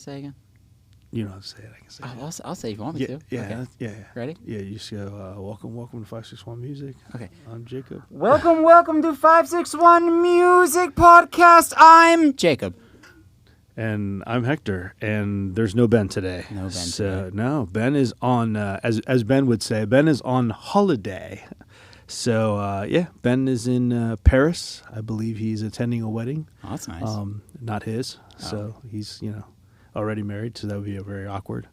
say again? You know how to say it. I can say it. I'll say if you want me to. Yeah, Okay. yeah. Ready? Yeah, you just go, welcome to 561 Music. Okay. I'm Jacob. Welcome to 561 Music Podcast. I'm Jacob. And I'm Hector, and there's no Ben today. No Ben today. No, Ben is on, as Ben would say, Ben is on holiday. So, Ben is in Paris. I believe he's attending a wedding. Oh, that's nice. Not his. So he's, already married, so that would be very awkward.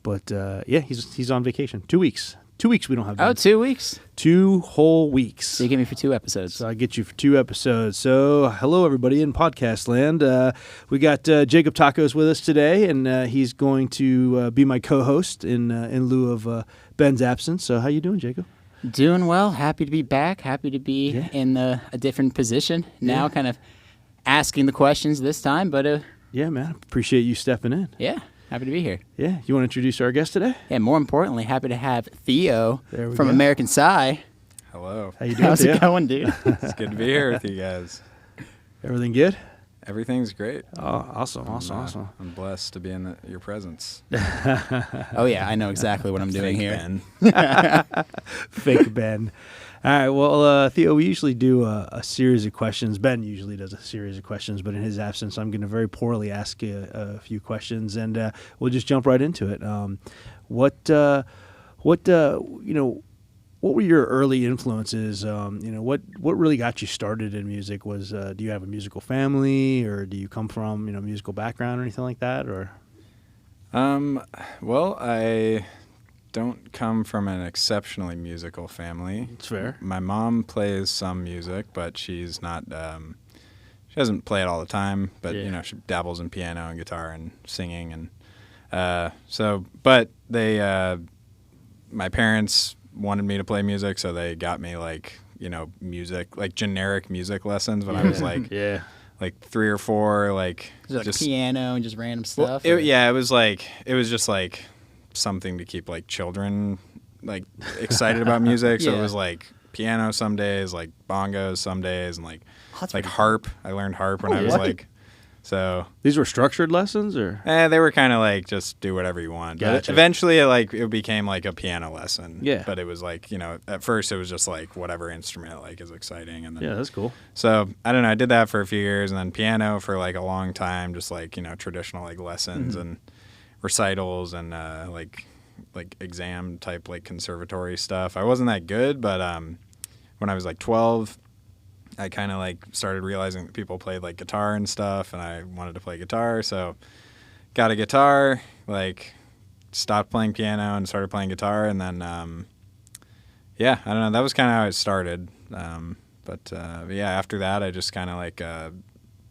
But, he's on vacation. 2 weeks. 2 weeks we don't have Ben. Oh, 2 weeks? 2 whole weeks. So you get me for 2 episodes. So I get you for 2 episodes. So hello, everybody in podcast land. We got Jakob Takos with us today, and he's going to be my co-host in lieu of Ben's absence. So how you doing, Jacob? Doing well. Happy to be back. Happy to be in a different position now, kind of asking the questions this time. But yeah, man. Appreciate you stepping in. Yeah. Happy to be here. Yeah. You want to introduce our guest today? Yeah, more importantly, happy to have Theo from go. American Sigh. Hello. How you doing, How's Theo? it going, dude? It's good to be here with you guys. Everything good? Everything's great. Oh, awesome. I'm blessed to be in your presence. Oh, yeah, I know exactly what I'm doing Fake here. Ben. Fake Ben. All right, well, Theo, we usually do a series of questions. Ben usually does a series of questions, but in his absence, I'm going to very poorly ask you a few questions, and we'll just jump right into it. What were your early influences? What really got you started in music? Was do you have a musical family, or do you come from musical background or anything like that? Or Well, I don't come from an exceptionally musical family. it's fair. My mom plays some music, but she's not. She doesn't play it all the time, but she dabbles in piano and guitar and singing, and But they, my parents wanted me to play music, so they got me music, like generic music lessons when I was like 3 or 4, like Just piano and just random stuff? It was just like something to keep like children like excited about music. So it was like piano some days, like bongos some days, and like harp. I learned harp when I was like. So These were structured lessons, or they were kind of like just do whatever you want. Gotcha. But eventually, it became like a piano lesson. Yeah. But it was like at first it was just like whatever instrument is exciting, and then that's cool. So I don't know. I did that for a few years, and then piano for like a long time, just like traditional like lessons and recitals and like exam type like conservatory stuff. I wasn't that good, but when I was like 12. I kind of like started realizing that people played like guitar and stuff, and I wanted to play guitar, so got a guitar, like stopped playing piano and started playing guitar, and then I don't know, that was kind of how it started. But after that I just kind of like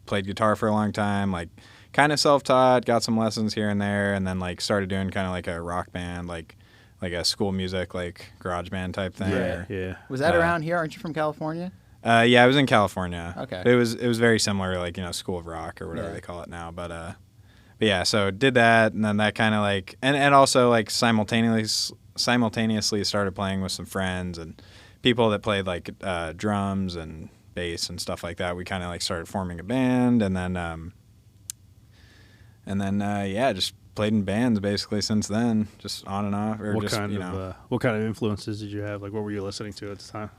played guitar for a long time, like kind of self-taught, got some lessons here and there, and then like started doing kind of like a rock band, like a school music, like garage band type thing. Yeah. Was that around here? Aren't you from California? I was in California. Okay. It was very similar, like, School of Rock or whatever they call it now. But yeah, so did that, and then that kind of like, and also like simultaneously started playing with some friends and people that played like drums and bass and stuff like that. We kind of like started forming a band, and then just played in bands basically since then, just on and off. Or what kind of influences did you have? Like, what were you listening to at the time?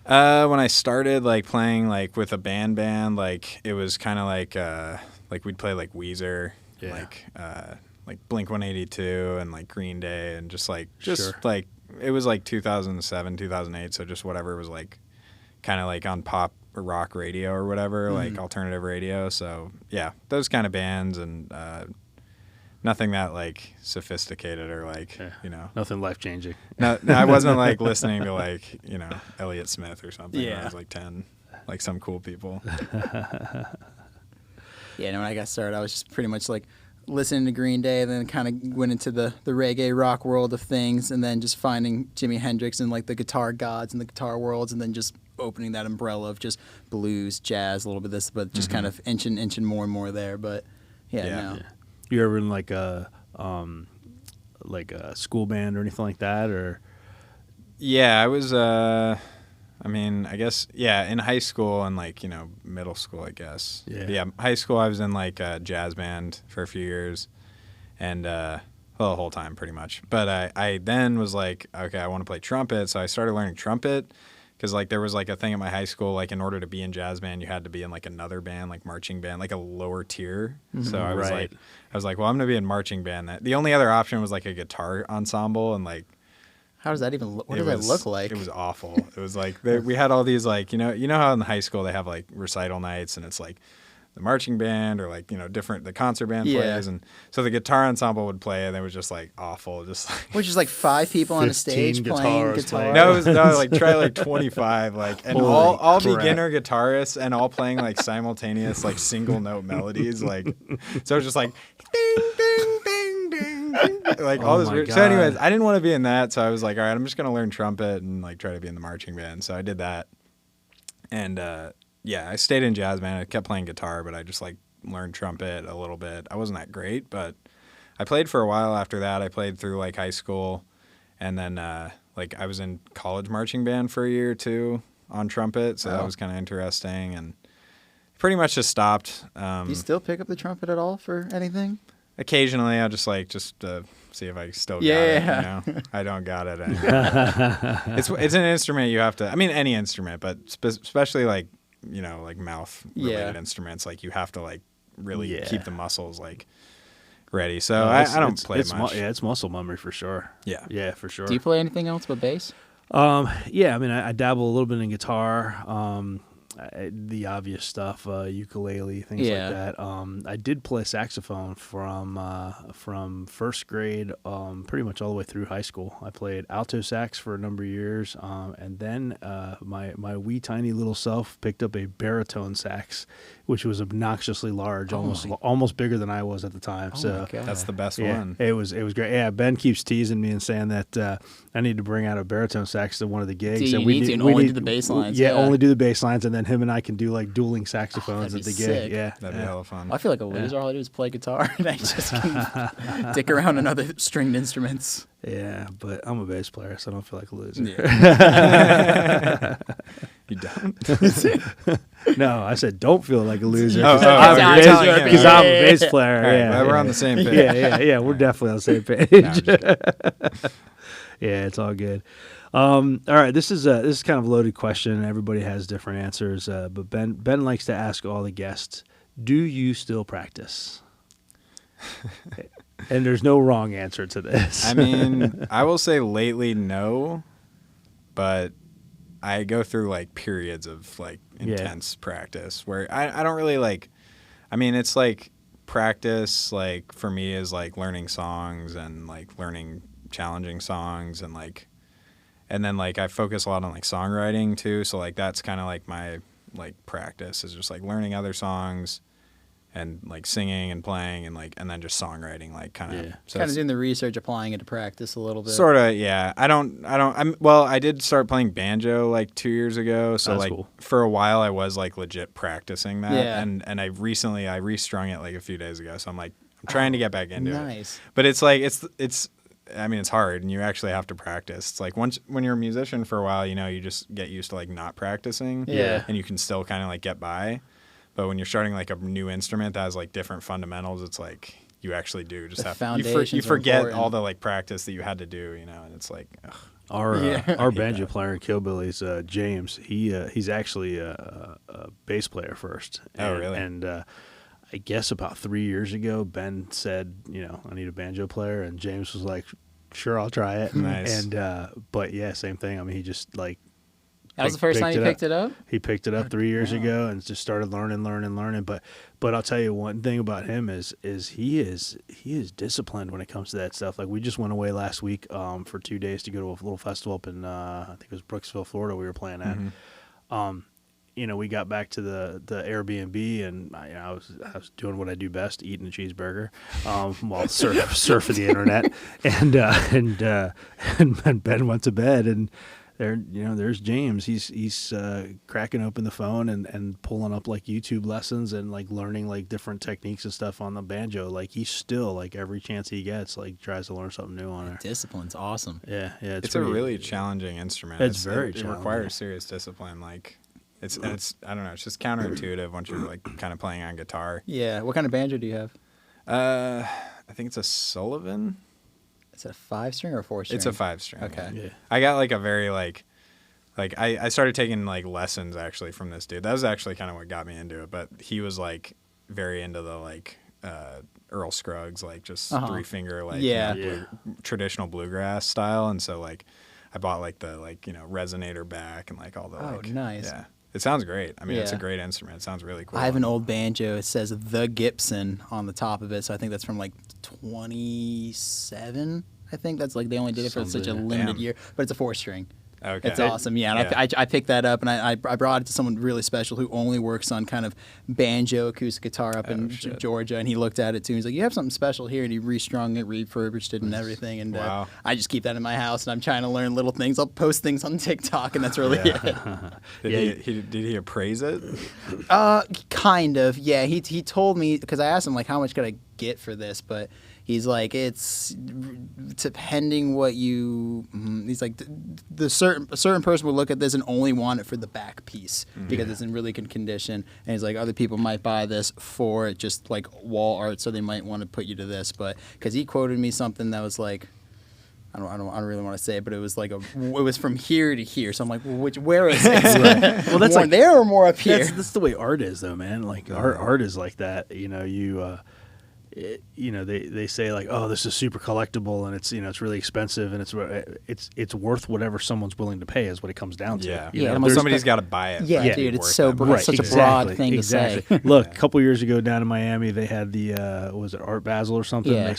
When I started like playing like with a band, like it was kind of like we'd play like Weezer, like Blink-182 and like Green Day, and just like like it was like 2007, 2008, so just whatever was like kind of like on pop or rock radio or whatever, like alternative radio. So yeah, those kind of bands, and nothing that like sophisticated or like Nothing life changing. No, I wasn't like listening to like Elliott Smith or something when I was like 10, like some cool people. Yeah, when I got started, I was just pretty much like listening to Green Day, and then kind of went into the reggae rock world of things, and then just finding Jimi Hendrix and like the guitar gods and the guitar worlds, and then just opening that umbrella of just blues, jazz, a little bit of this, but just kind of inching more and more there. But yeah. You ever in like a school band or anything like that, or? Yeah, I was I mean, I guess, yeah, in high school and like, middle school, I guess. Yeah. But yeah, high school, I was in like a jazz band for a few years and, well, the whole time pretty much. But I then was like, okay, I want to play trumpet. So I started learning trumpet because like there was like a thing at my high school, like in order to be in jazz band, you had to be in like another band, like marching band, like a lower tier. So I was like, well, I'm going to be in marching band. The only other option was like a guitar ensemble and like, How does that even? What does that look like? It was awful. It was like we had all these like you know how in high school they have like recital nights and it's like the marching band or like different the concert band plays and so the guitar ensemble would play and it was just like awful, just like which is like 5 people on a stage playing guitar. No, it was like try like 25 like and all beginner guitarists and all playing like simultaneous like single note melodies like so it was just like ding ding ding ding. Like all this weird. So anyways, I didn't want to be in that, so I was like, all right, I'm just gonna learn trumpet and like try to be in the marching band. So I did that, and yeah, I stayed in jazz band. I kept playing guitar, but I just like learned trumpet a little bit. I wasn't that great, but I played for a while after that. I played through like high school, and then like I was in college marching band for a year or two on trumpet, so that was kind of interesting, and pretty much just stopped. Do you still pick up the trumpet at all for anything? Occasionally, I'll just see if I still got it. I don't got it anymore. It's an instrument you have to. I mean, any instrument, but especially like like mouth related instruments, like you have to like really keep the muscles like ready. So I don't play much. It's muscle memory for sure. Yeah, for sure. Do you play anything else but bass? Yeah, I mean, I dabble a little bit in guitar. The obvious stuff, ukulele, things like that. I did play saxophone from first grade, pretty much all the way through high school. I played alto sax for a number of years, and then my wee tiny little self picked up a baritone sax, which was obnoxiously large, almost bigger than I was at the time. That's the best one. It was great. Yeah, Ben keeps teasing me and saying that I need to bring out a baritone sax to one of the gigs. So we need to only do the bass lines. Yeah, only do the bass lines, and then him and I can do like dueling saxophones at the gig. Yeah, that'd be hella fun. I feel like a loser. All I do is play guitar, and I just can dick around on other stringed instruments. Yeah, but I'm a bass player, so I don't feel like a loser. Yeah. You don't? No, I said don't feel like a loser because I'm a bass player. Right, yeah, we're on the same page. Yeah, we're definitely on the same page. Yeah, it's all good. All right, this is kind of a loaded question. Everybody has different answers, but Ben likes to ask all the guests, do you still practice? And there's no wrong answer to this. I mean, I will say lately no, but I go through like periods of like intense practice where I don't really like, I mean, it's like practice like for me is like learning songs and like learning challenging songs and then like I focus a lot on like songwriting too. So like that's kind of like my like practice is just like learning other songs and like singing and playing and like and then just songwriting like kind of so kind of doing the research, applying it to practice a little bit. Sort of, yeah. I did start playing banjo like 2 years ago, so that's like cool. For a while I was like legit practicing that, and I restrung it like a few days ago, so I'm trying to get back into it. Nice. But it's like it's I mean, it's hard, and you actually have to practice. It's like when you're a musician for a while, you just get used to like not practicing, and you can still kind of like get by. But when you're starting like a new instrument that has like different fundamentals, it's like you actually do just have you forget all the like practice that you had to do, and it's like ugh. Our banjo player in Killbillies, James, he's actually a bass player first. Oh, really? And I guess about 3 years ago, Ben said, I need a banjo player, and James was like, sure, I'll try it. Nice. And but yeah, same thing. I mean, he just like. That was the first time you picked it up? He picked it up 3 years ago and just started learning. But I'll tell you one thing about him is he is disciplined when it comes to that stuff. Like we just went away last week for 2 days to go to a little festival up in I think it was Brooksville, Florida. We were playing at. Mm-hmm. We got back to the Airbnb and I was doing what I do best, eating a cheeseburger while surfing the internet, and Ben went to bed and. there's James. He's cracking open the phone and pulling up like YouTube lessons and like learning like different techniques and stuff on the banjo. Like he's still like every chance he gets like tries to learn something new on it. Discipline's awesome. Yeah. It's a really challenging instrument. It's very it challenging. requires serious discipline. Like it's I don't know. It's just counterintuitive once you're like kind of playing on guitar. Yeah. What kind of banjo do you have? I think it's a Sullivan. Is it a 5-string or a 4-string? It's a 5-string. Okay. Yeah. I got like a very like I started taking like lessons actually from this dude. That was actually kind of what got me into it. But he was like very into the like Earl Scruggs, like just 3-finger like traditional bluegrass style. And so like I bought like the like resonator back and like all the like nice. Yeah. It sounds great. I mean, it's a great instrument. It sounds really cool. I have an old banjo. It says the Gibson on the top of it, so I think that's from like 27. I think that's like they only did it for such a limited year, but it's a 4-string. Okay. It's awesome, yeah. And I picked that up, and I brought it to someone really special who only works on kind of banjo acoustic guitar up in Georgia, and he looked at it too. He's like, "You have something special here," and he restrung it, refurbished it, and everything. And I just keep that in my house, and I'm trying to learn little things. I'll post things on TikTok, and that's really it. Did he appraise it? Kind of, yeah. He told me, because I asked him like, how much could I get for this, but he's like, it's depending what you. He's like, a certain person would look at this and only want it for the back piece because it's in really good condition. And he's like, other people might buy this for just like wall art, so they might want to put you to this. But because he quoted me something that was like, I don't really want to say it, but it was like it was from here to here. So I'm like, well, where is it? Well, that's more like there or more up here? That's the way art is, though, man. Like art is like that. They say like, oh, this is super collectible and it's really expensive and it's worth whatever someone's willing to pay is what it comes down to. Somebody's got to buy it. Yeah, dude, it's so such a broad thing to say. Look, a couple years ago down in Miami, they had the was it Art Basel or something? Yeah. They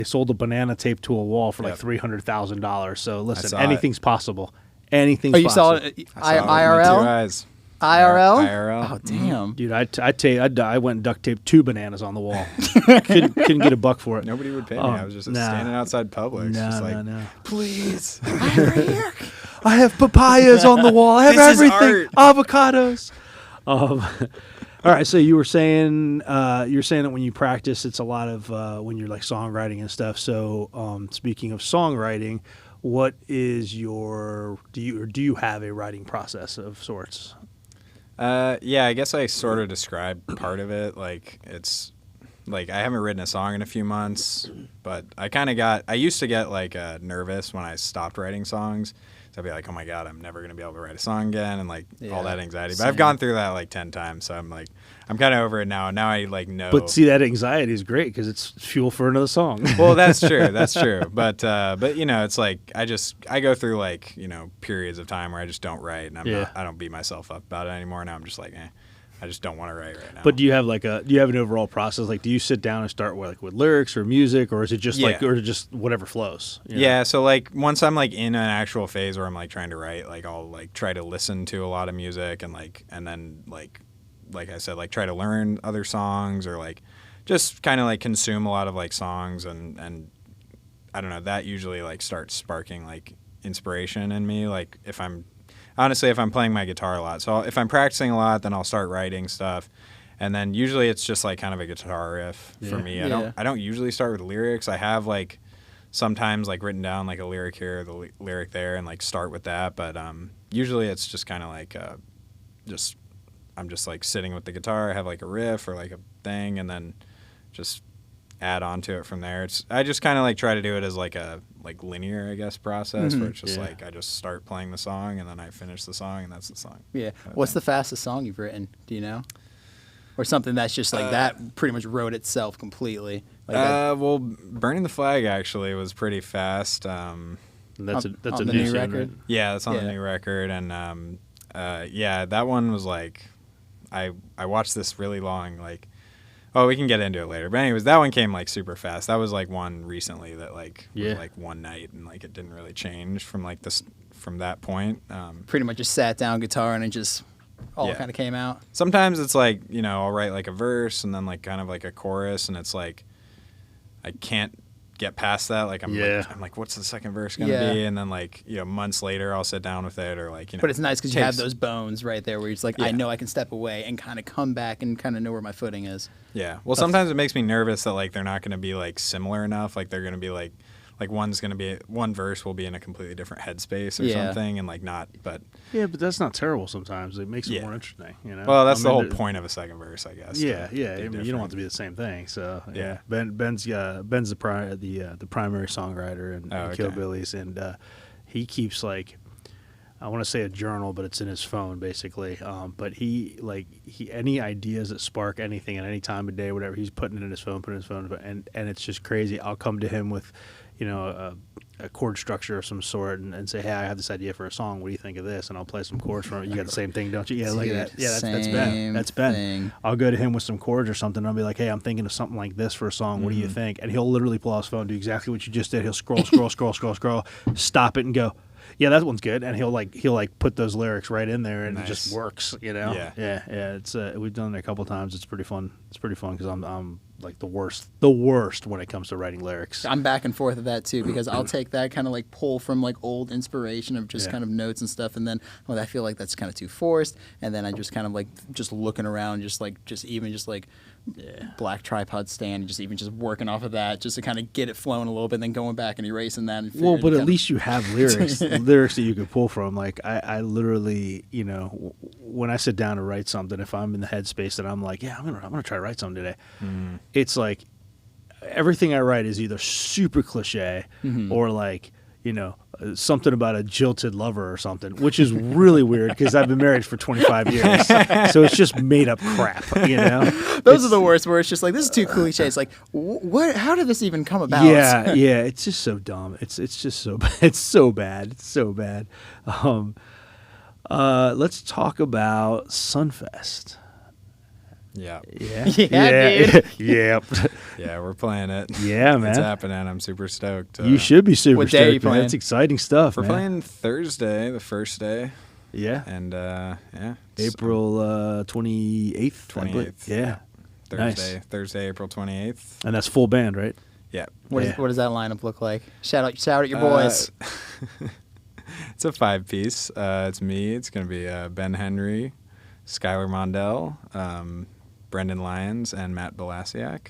sold a banana tape to a wall for like $300,000. So listen, anything's possible. Anything's possible. You saw it IRL? With 2 eyes. IRL? IRL. Oh, damn. Dude, I went and duct taped 2 bananas on the wall. couldn't get a buck for it. Nobody would pay me. I was just standing outside Publix. No. Please. I have papayas on the wall. I have everything. Avocados. All right. So you were saying that when you practice, it's a lot of when you're like songwriting and stuff. So speaking of songwriting, what is do you have a writing process of sorts? Yeah, I guess I sort of described part of it. Like it's like I haven't written a song in a few months, but I used to get like nervous when I stopped writing songs. So I'd be like, oh my God, I'm never going to be able to write a song again, and like all that anxiety. But I've gone through that like 10 times, so I'm kind of over it now. And now I like know. But see, that anxiety is great because it's fuel for another song. Well, that's true. That's true. But it's like I go through like periods of time where I just don't write, and I don't beat myself up about it anymore. Now I'm just like, I just don't want to write right now. But do you have an overall process? Like, do you sit down and start with lyrics or music, or is it just or just whatever flows? Yeah. So like once I'm like in an actual phase where I'm like trying to write, like I'll like try to listen to a lot of music and then like I said, like try to learn other songs or like just kind of like consume a lot of like songs and I don't know, that usually like starts sparking like inspiration in me. Like if I'm playing my guitar a lot. So if I'm practicing a lot, then I'll start writing stuff. And then usually it's just like kind of a guitar riff for me. I don't usually start with lyrics. I have like sometimes like written down like a lyric here, the lyric there, and like start with that. But usually it's just kind of like I'm just like sitting with the guitar. I have like a riff or like a thing, and then just add on to it from there. I just kind of like try to do it as like a linear, I guess, process where it's just like I just start playing the song and then I finish the song and that's the song. Yeah. What's the fastest song you've written? Do you know? Or something that's just like that pretty much wrote itself completely. Well, Burning the Flag actually was pretty fast. That's a new record. Right? Yeah, that's on the new record, and that one was like I watched this really long like. Oh, we can get into it later. But anyways, that one came like super fast. That was like one recently that like was like one night and like it didn't really change from like this from that point. Pretty much just sat down guitar and it just all kind of came out. Sometimes it's like, I'll write like a verse and then like kind of like a chorus and it's like I can't get past that. Like I'm like, what's the second verse gonna be? And then like, you know, months later I'll sit down with it, or like, you know. But it's nice because you have those bones right there where you're just like, Yeah. I know I can step away and kind of come back and kind of know where my footing is. Yeah. Well, sometimes it makes me nervous that like they're not gonna be like similar enough. Like they're gonna be like one verse will be in a completely different headspace or something, and like not. But yeah, but that's not terrible. Sometimes it makes it more interesting. You know. Well, that's the whole point of a second verse, I guess. Yeah, yeah. I mean, you don't want it to be the same thing. So yeah, Ben's the primary songwriter and Killbillies, and he keeps like, I want to say a journal, but it's in his phone basically. But he any ideas that spark anything at any time of day, whatever, he's putting it in his phone, and it's just crazy. I'll come to him with, you know, a chord structure of some sort and say, hey, I have this idea for a song. What do you think of this? And I'll play some chords from it. You got the same thing, don't you? Yeah, look at that. Yeah, that's Ben. That's Ben. Thing. I'll go to him with some chords or something, and I'll be like, hey, I'm thinking of something like this for a song. What do you think? And he'll literally pull out his phone, do exactly what you just did. He'll scroll, stop it and go, yeah, that one's good, and he'll put those lyrics right in there, and it just works, you know. Yeah. It's we've done it a couple times. It's pretty fun. It's pretty fun because I'm like the worst when it comes to writing lyrics. I'm back and forth of that too, because I'll take that kind of like pull from like old inspiration of just kind of notes and stuff, and then I feel like that's kind of too forced, and then I just kind of like just looking around, just black tripod stand, just working off of that, just to kind of get it flowing a little bit, and then going back and erasing that. And well, but at least you have lyrics that you could pull from. Like I literally, you know, when I sit down to write something, if I'm in the headspace that I'm like, yeah, I'm gonna try to write something today, it's like everything I write is either super cliche or like, you know, something about a jilted lover or something, which is really weird because I've been married for 25 years. So it's just made up crap, you know? Those are the worst, where it's just like, this is too cliche. It's like, what? How did this even come about? Yeah, it's just so dumb. It's just so bad. It's so bad. It's so bad. Let's talk about SunFest. Yeah. Dude. Yep. Yeah, we're playing it. Yeah, man. It's happening. I'm super stoked. You should be super what stoked, day are you man. playing? It's exciting stuff, We're man. playing Thursday, the first day. Yeah. And, April 28th. 28th. Yeah. Thursday, Nice. Thursday, April 28th. And that's full band, right? Yeah. What does that lineup look like? Shout out your boys. It's a 5-piece. It's me. It's going to be Ben Henry, Skylar Mondell, Brendan Lyons, and Matt Belasiak.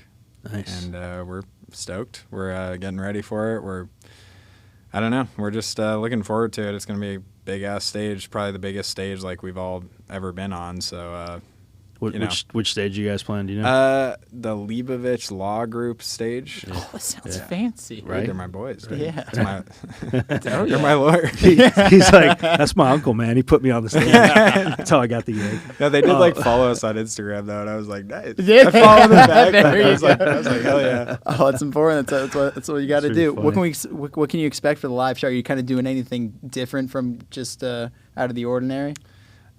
Nice. And we're stoked. We're getting ready for it. I don't know. We're just looking forward to it. It's going to be a big-ass stage, probably the biggest stage like we've all ever been on. So, which stage you guys playing? Do you know? The Leibovich Law Group stage. Oh, that sounds fancy. Right. They're my boys. Right? Yeah. They're my lawyer. He's like, that's my uncle, man. He put me on the stage. That's how I got the gig. No, they did follow us on Instagram though, and I was like, nice. Yeah. I followed them back. There I you was like, hell yeah. Oh, it's important. That's what you got to It's do. really What can you expect for the live show? Are you kind of doing anything different from just out of the ordinary?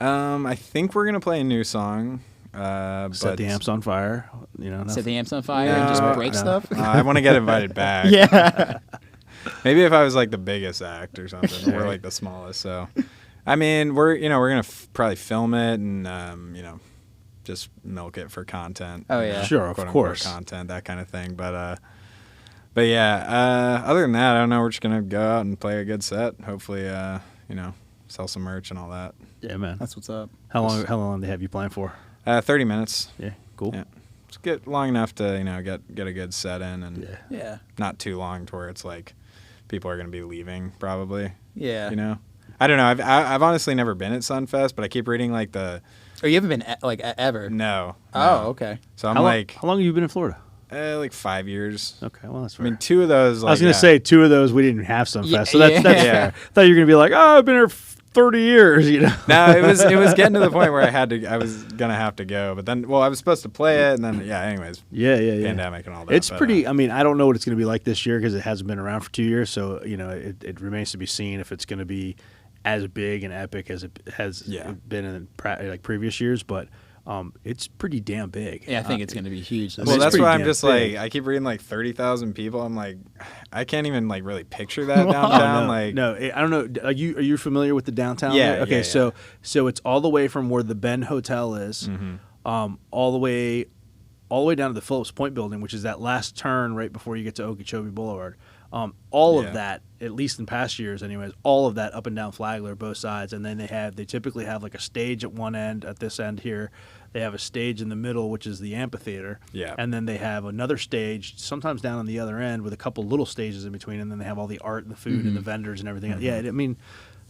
I think we're gonna play a new song. Set the amps on fire. You know. Set the amps on fire and just break stuff? I want to get invited back. Yeah. Maybe if I was like the biggest act or something, or like the smallest. So, I mean, we're gonna probably film it and just milk it for content. Oh yeah. Sure, of course. Content, that kind of thing. But yeah. Other than that, I don't know. We're just gonna go out and play a good set. Hopefully, sell some merch and all that. Yeah, man. That's what's up. How long do they have you playing for? 30 minutes. Yeah, cool. Yeah. Just get long enough to get a good set in, and Yeah. not too long to where it's like people are going to be leaving probably. Yeah. I don't know. I've honestly never been at SunFest, but I keep reading like the. Oh, you haven't been ever? No. Oh, okay. So I'm How long have you been in Florida? like 5 years. Okay, well that's I fair. mean, 2 of those. Like, I was gonna say 2 of those we didn't have SunFest, Yeah, so that's fair. I thought you were gonna be like, oh, I've been here 30 years, you know. No, it was getting to the point where I was gonna have to go, but then I was supposed to play it, and then anyways. Yeah. Pandemic and all that. It's pretty. I mean, I don't know what it's going to be like this year because it hasn't been around for 2 years. So it remains to be seen if it's going to be as big and epic as it has been in previous years. But it's pretty damn big. Yeah, I think it's going to be huge. Well, that's pretty why I'm damn just big. like, I keep reading like 30,000 people. I'm like, I can't even like really picture that downtown. I don't know. Are you familiar with the downtown? Yeah. Okay. Yeah. So it's all the way from where the Ben Hotel is, all the way all the way down to the Phillips Point building, which is that last turn right before you get to Okeechobee Boulevard. All of that, at least in past years anyways, all of that up and down Flagler, both sides. And then they typically have like a stage at one end, at this end here. They have a stage in the middle, which is the amphitheater. Yeah. And then they have another stage, sometimes down on the other end, with a couple little stages in between. And then they have all the art and the food and the vendors and everything. Yeah, I mean,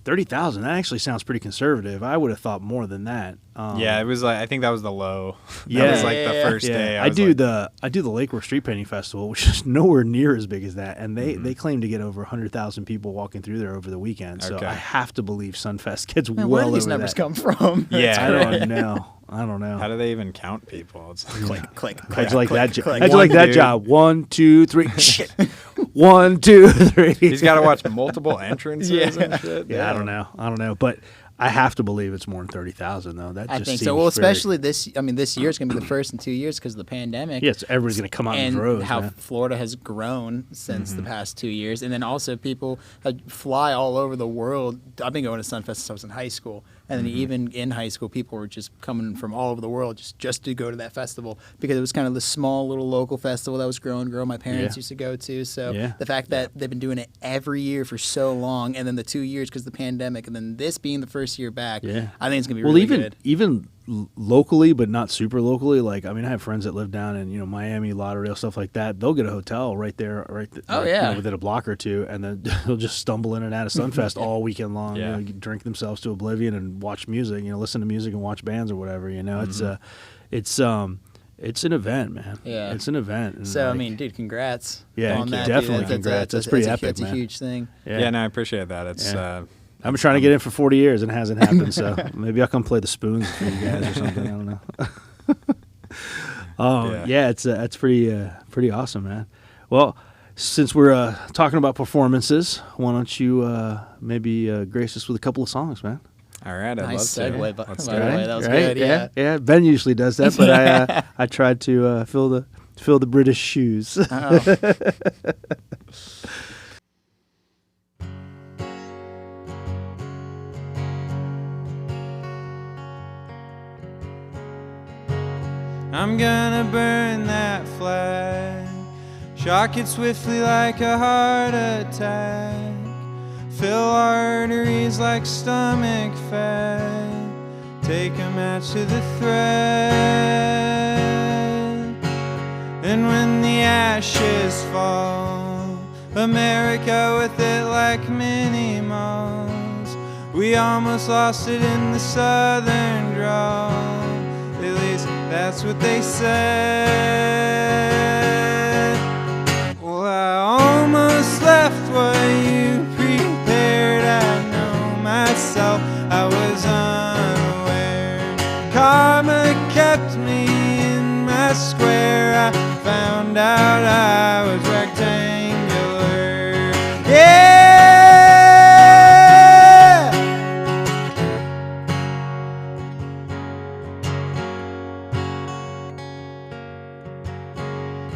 30,000. That actually sounds pretty conservative. I would have thought more than that. Yeah, it was like, I think that was the low. Yeah, that was like the first day. I do the Lake Worth Street Painting Festival, which is nowhere near as big as that, and they claim to get over 100,000 people walking through there over the weekend. So I have to believe SunFest gets well over that. Where do these numbers come from? Yeah, I don't know. How do they even count people? It's like click. How'd you like that? click. How'd you like that job? 1, 2, 3. Shit. 1, 2, 3. He's got to watch multiple entrances and shit. Yeah, I don't know. But I have to believe it's more than 30,000 though. That I just think seems so. Well, very, especially this year is going to be the first in 2 years because of the pandemic. Yes, everybody's going to come out in and droves. how man. Florida has grown since the past 2 years, and then also people fly all over the world. I've been going to SunFest since I was in high school, and then even in high school, people were just coming from all over the world just to go to that festival because it was kind of the small little local festival that was growing. My parents used to go to. So the fact that they've been doing it every year for so long, and then the 2 years because of the pandemic, and then this being the first year back, I think it's gonna be really good. Even locally, but not super locally. Like, I mean, I have friends that live down in Miami, Lauderdale, stuff like that. They'll get a hotel right there, within a block or two, and then they'll just stumble in and out of SunFest all weekend long. Yeah. Drink themselves to oblivion and watch music. Listen to music and watch bands or whatever. It's an event, man. Yeah, it's an event. And so I mean, dude, congrats. Yeah, on that, definitely dude. congrats. That's pretty epic, That's man. a huge thing. Yeah, no, I appreciate that. It's. I've been trying to get in for 40 years and it hasn't happened, so maybe I'll come play the spoons for you guys or something. I don't know. It's pretty awesome, man. Well, since we're talking about performances, why don't you maybe grace us with a couple of songs, man? All right, I'd nice love to. segue, by Let's the do it. way. That was good. Yeah. Ben usually does that, but I tried to fill the British shoes. I'm gonna burn that flag, shock it swiftly like a heart attack, fill arteries like stomach fat, take a match to the thread, and when the ashes fall, America with it like Minnie Mouse, we almost lost it in the southern drawl. At least that's what they said. Well, I almost left what you prepared. I know myself, I was unaware. Karma kept me in my square. I found out I was rectangular. Yeah!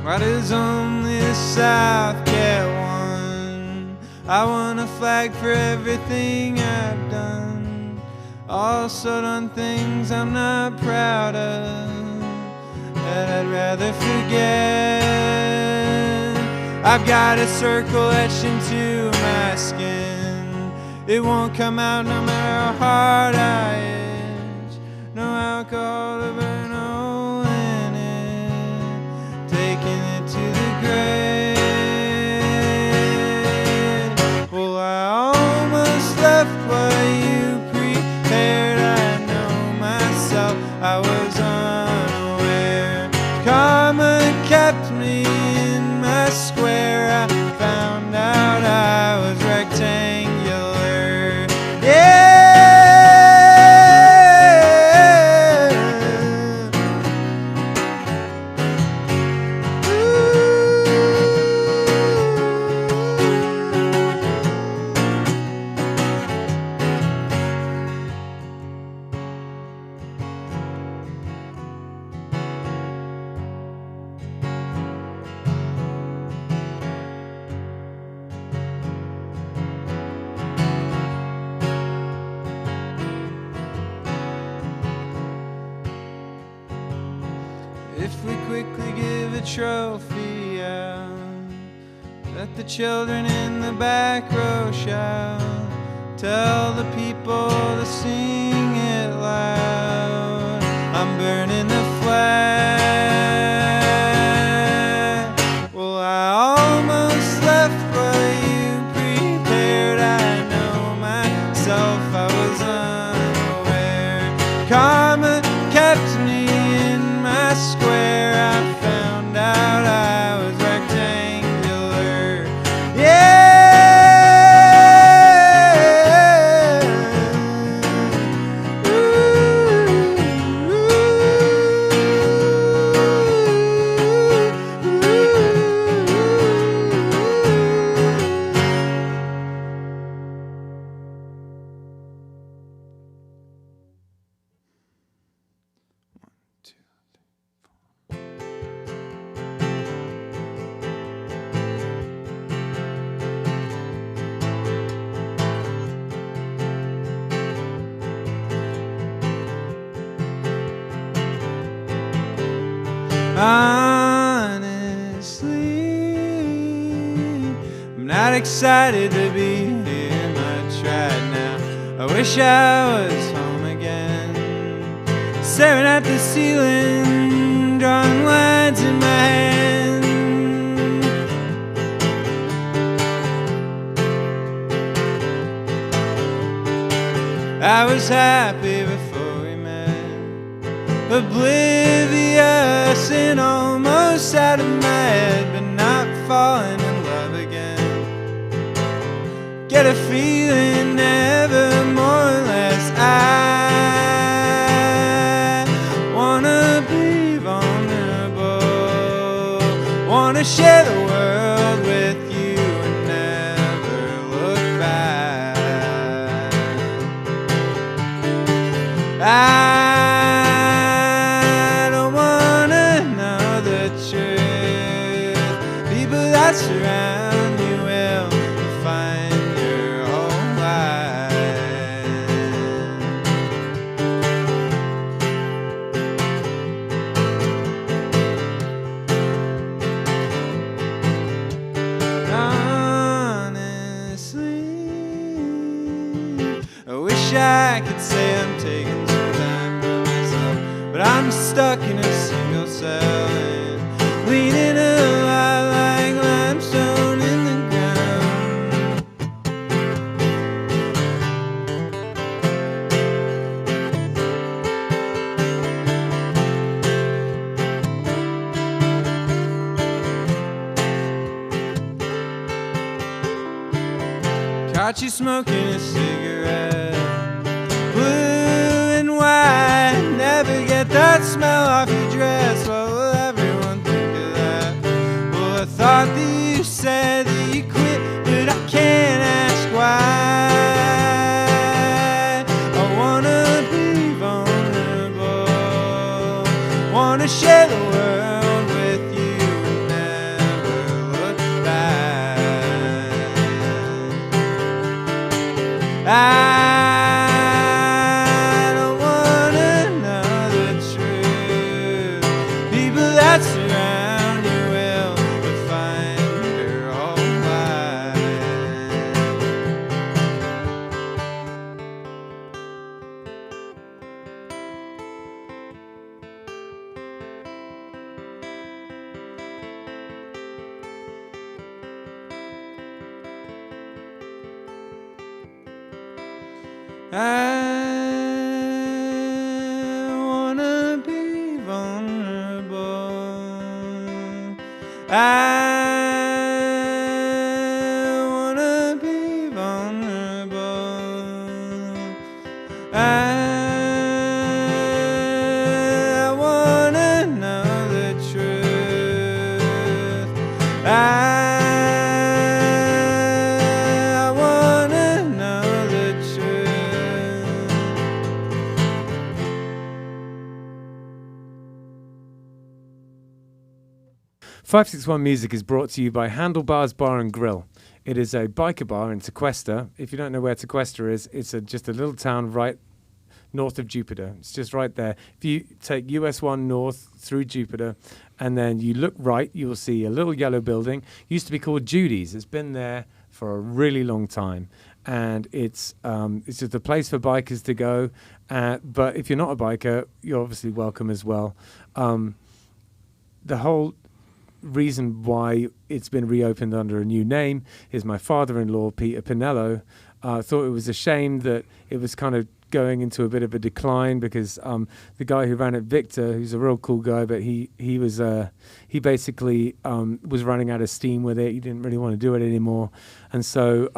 Why does only the South get one? I want a flag for everything I've done. Also done things I'm not proud of, that I'd rather forget. I've got a circle etched into my skin. It won't come out no matter how hard I itch. No alcohol to burn a hole in it, taking it to the grave. Well, I almost left what you prepared. I know myself, I was unaware. Karma kept me in my square. I found out I was rectangular. Yeah! if we quickly give a trophy out, let the children in the back row shout, tell the people to sing it loud. I'm burning the flag. Well, I almost left what you prepared. I know myself, I was unaware. Karma kept me in my square. I found out I was rectangular. Yeah. Honestly, I'm not excited to be here much right now. I wish I was home again, staring at the ceiling, drawing lines in my hand. I was happy before we met, oblivious and almost out of my head, but not falling in love again. Get a feeling never more or less. I wanna be vulnerable, wanna share the world with you and never look back. I don't wanna know the truth. People that surround you will find your whole life. Honestly, I wish I could say I'm taking some time for myself, but I'm stuck in a single cell and leaning a lot like limestone in the ground. Caught you smoking a cigarette, blue and white, never get that smell off your dress. What will everyone think of that? Well, I thought that you said that you quit, but I can't ask why. I wanna be vulnerable, wanna share the world with you and never look back. I don't wanna know the truth. People that surround you will find your whole life. I wanna be vulnerable. I wanna be vulnerable. I wanna know the truth. I wanna know the truth. 561 Music is brought to you by Handlebars Bar and Grill. It is a biker bar in Tequesta. If you don't know where Tequesta is, it's just a little town right north of Jupiter. It's just right there. If you take US 1 north through Jupiter, and then you look right, you will see a little yellow building. Used to be called Judy's. It's been there for a really long time, and it's just a place for bikers to go. But if you're not a biker, you're obviously welcome as well. The whole reason why it's been reopened under a new name is my father-in-law, Peter Pinello, thought it was a shame that it was kind of going into a bit of a decline, because the guy who ran it, Victor, who's a real cool guy, but he basically was running out of steam with it. He didn't really want to do it anymore. And so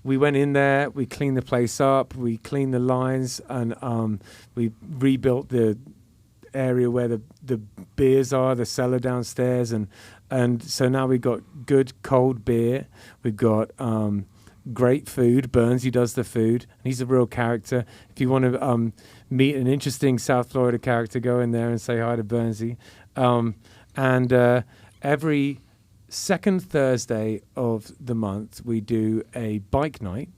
we went in there, we cleaned the place up, we cleaned the lines, and we rebuilt the area where the beers are, the cellar downstairs, and so now we've got good cold beer. We've got great food. Burnsy does the food. He's a real character. If you want to meet an interesting South Florida character, go in there and say hi to Burnsy. And every second Thursday of the month, we do a bike night,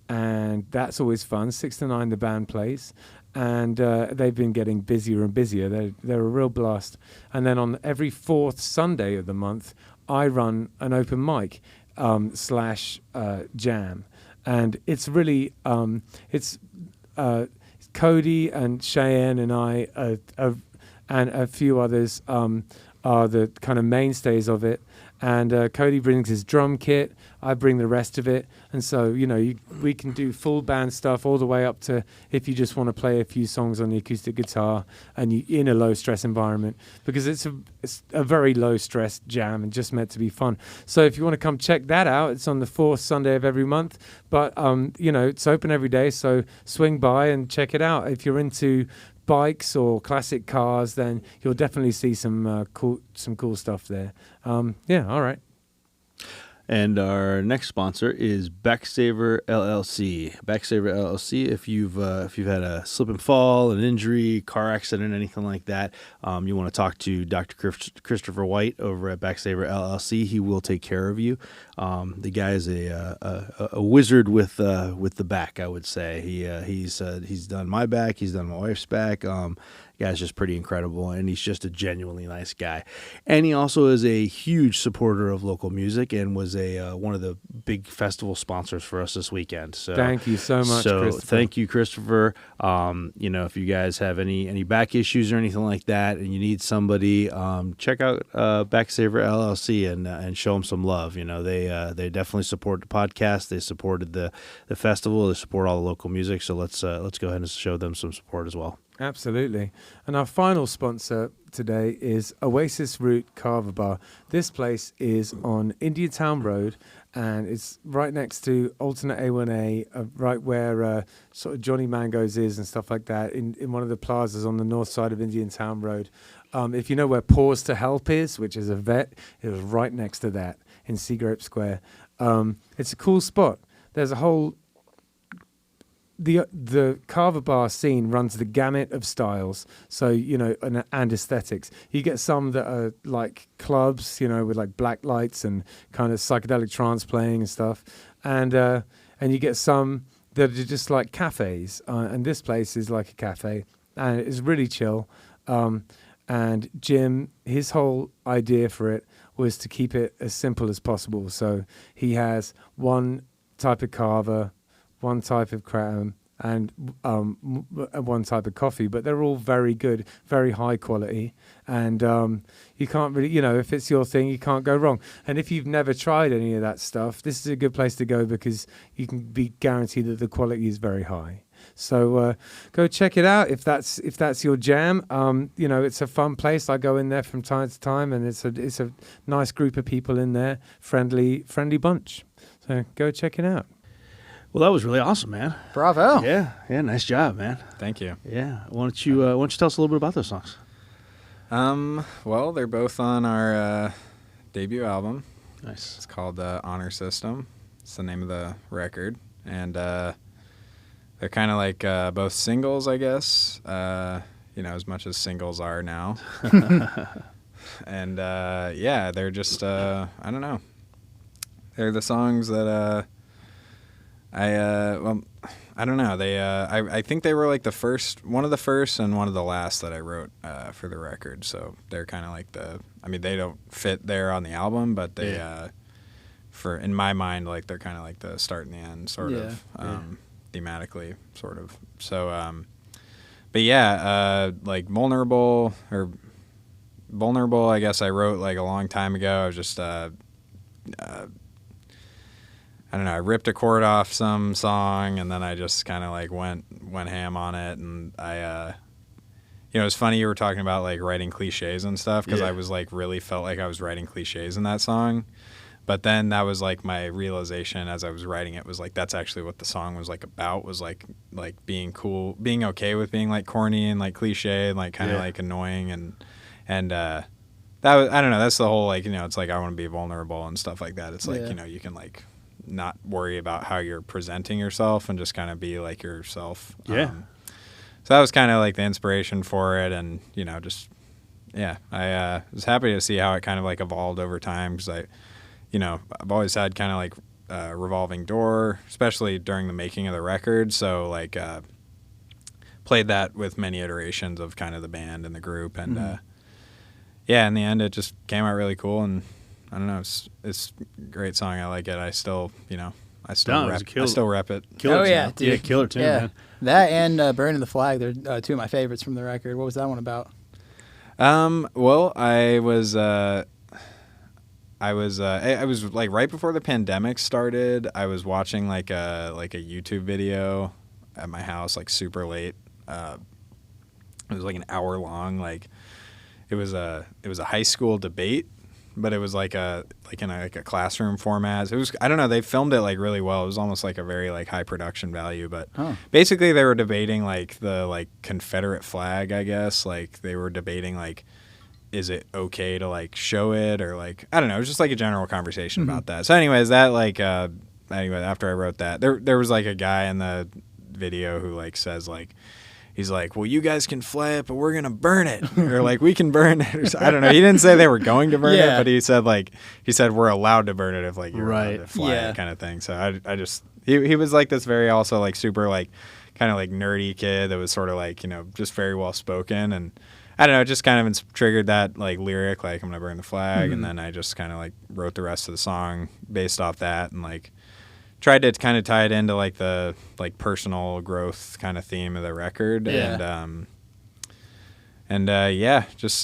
and that's always fun. 6 to 9, the band plays. And they've been getting busier and busier. They're a real blast. And then on every fourth Sunday of the month, I run an open mic slash jam. And it's really, it's Cody and Cheyenne and I and a few others are the kind of mainstays of it. And Cody brings his drum kit, I bring the rest of it. And so, we can do full band stuff all the way up to if you just want to play a few songs on the acoustic guitar and you in a low stress environment, because it's a very low stress jam and just meant to be fun. So if you want to come check that out, it's on the fourth Sunday of every month. But, it's open every day. So swing by and check it out. If you're into bikes or classic cars, then you'll definitely see some cool stuff there. All right. And our next sponsor is Backsaver LLC. Backsaver LLC. If you've had a slip and fall, an injury, car accident, anything like that, you want to talk to Dr. Christopher White over at Backsaver LLC. He will take care of you. The guy is a wizard with the back, I would say. He's done my back. He's done my wife's back. Guy's just pretty incredible, and he's just a genuinely nice guy. And he also is a huge supporter of local music and was one of the big festival sponsors for us this weekend. So thank you so much, Christopher. Thank you, Christopher. If you guys have any back issues or anything like that, and you need somebody, check out Backsaver LLC and show them some love. They definitely support the podcast. They supported the festival. They support all the local music. So let's go ahead and show them some support as well. Absolutely. And our final sponsor today is Oasis Root Kava Bar. This place is on Indiantown Rd, and it's right next to Alternate A1A, right where sort of Johnny Mango's is and stuff like that, in one of the plazas on the north side of Indiantown Road. If you know where Pause to Help is, which is a vet, it was right next to that in Seagrape Square. It's a cool spot. There's a whole... The Kava bar scene runs the gamut of styles, so and aesthetics. You get some that are like clubs, with like black lights and kind of psychedelic trance playing and stuff, and you get some that are just like cafes. And this place is like a cafe, and it's really chill. And Jim, his whole idea for it was to keep it as simple as possible. So he has one type of kava, one type of kratom, and one type of coffee, but they're all very good, very high quality, and you can't really, if it's your thing, you can't go wrong. And if you've never tried any of that stuff, this is a good place to go, because you can be guaranteed that the quality is very high. So go check it out if that's your jam. It's a fun place. I go in there from time to time, and it's a nice group of people in there, friendly bunch. So go check it out. Well, that was really awesome, man. Bravo. Yeah, nice job, man. Thank you. Yeah. Why don't you tell us a little bit about those songs? Well, they're both on our debut album. Nice. It's called Honor System. It's the name of the record. And they're kind of like both singles, I guess, as much as singles are now. And, they're just, I don't know. They're the songs that Well, I don't know. They I think they were like one of the first and one of the last that I wrote for the record. So they're kind of like they don't fit there on the album, but they in my mind, like they're kind of like the start and the end sort of thematically sort of. So but yeah, like vulnerable, I guess I wrote like a long time ago. I was just I don't know, I ripped a chord off some song and then I just kind of like went ham on it. And I, it's funny you were talking about like writing cliches and stuff, because I was like really felt like I was writing cliches in that song. But then that was like my realization as I was writing it, was like that's actually what the song was like about, was like being cool, being okay with being like corny and like cliche and like kind of like annoying and that was, I don't know, that's the whole like, it's like I want to be vulnerable and stuff like that. It's like, you can like not worry about how you're presenting yourself and just kind of be like yourself. So that was kind of like the inspiration for it. And, I was happy to see how it kind of like evolved over time, because I've always had kind of like a revolving door, especially during the making of the record. So like played that with many iterations of kind of the band and the group. And in the end, it just came out really cool. And I don't know, it's a great song. I like it. I still rep it. Killer yeah, tune. dude. Yeah, killer tune, man. That and Burning the Flag, they're two of my favorites from the record. What was that one about? Well, I was like right before the pandemic started. I was watching like a YouTube video at my house, like super late. It was like an hour long. Like it was a high school debate, but it was like in a classroom format. It was, I don't know, they filmed it like really well. It was almost like a very like high production value, but basically they were debating like the like Confederate flag, I guess. Like they were debating like, is it okay to like show it, or like, I don't know, it was just like a general conversation about that. So anyways, that like after I wrote that, there was like a guy in the video who like says like, he's like, well, you guys can fly it, but we're going to burn it. Or like, we can burn it. I don't know. He didn't say they were going to burn it, but he said we're allowed to burn it if like you're allowed to fly it, kind of thing. So I just, he was like this very also like super like kind of like nerdy kid that was sort of like, just very well spoken. And I don't know, it just kind of triggered that like lyric, like I'm going to burn the flag. And then I just kind of like wrote the rest of the song based off that, and like tried to kind of tie it into like the like personal growth kind of theme of the record. Just